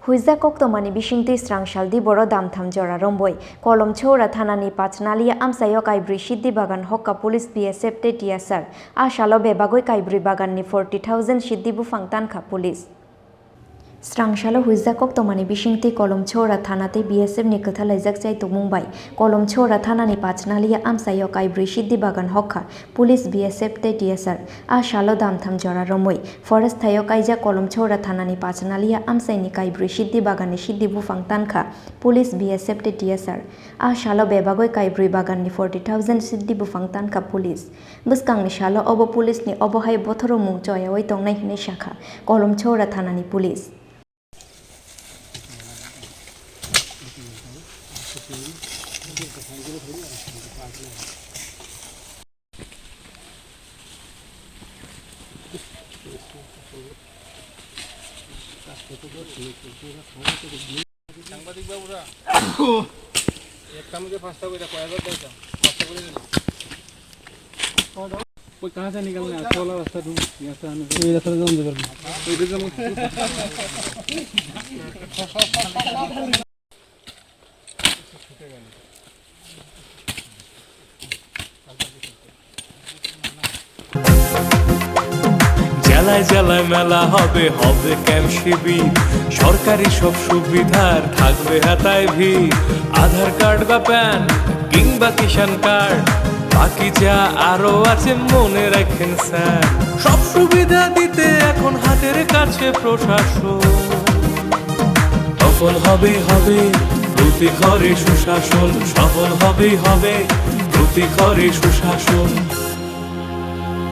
हुइजा कक्तमानि बिसिंति स्रांसालदि बर' दामथाम जरा रंबय कलम छौरा थानानि पाचनालिया आमसायाव काइब्रै सिद्धि बागान हक्का पुलिस BSF ते टियासार आशालो बेबागै काइब्रै बागाननि 40,000 सिद्धि बुफां तानखा पुलिस स्रांसालो हुइजा कक्तमानि बिसिंति कलम छौरा थानाते BSF नि खोथा लाइजाक चाइतो मुंबाइ कलम छौरा थानानि पाचनालिया आमसायाव काइब्रै सिद्धि बागान हक्का पुलिस BSF ते टियासार आशालो दामथाम जरा रमै फरेस्ट थायाव काइजा कलम छौरा थानानि पाचनालिया आमसाइनि काइब्रै सिद्धि बागाननि सिद्धि बुफां तानखा पुलिस BSF ते टियासार आशालो बेबागै काइब्रै बागाननि 40,000 सिद्धि बुफां तानखा पुलिस बस्कांनि शालो अब पुलिसनि अबहाय बथरो मुं चयावै तंनाय हिनै शाखा कलम छौरा थानानि पुलिस সাংবাদিক বাবুরা একটা मुझे फास्टा করে কয় হাজার দাও ফাস্টা করে দিন कोई कहां से निकलना है सोला रास्ता ढूंढ यहां से आने ये रास्ता जाऊं जरूर कोई भी जम জেলায় জেলায় মেলা হবে হবে ক্যাম্প শিবির সরকারি সব সুবিধার থাকবে হাতায় ভিড় আধার কার্ড বা প্যান কিংবা কিষাণ কার্ড বাকি যা আরো আছে মনে রাখেন স্যার সব সুবিধা দিতে এখন হাতের কাছে প্রশাসন সফল হবে হবে প্রতি ঘরে সুশাসন সফল হবে হবে প্রতি ঘরে সুশাসন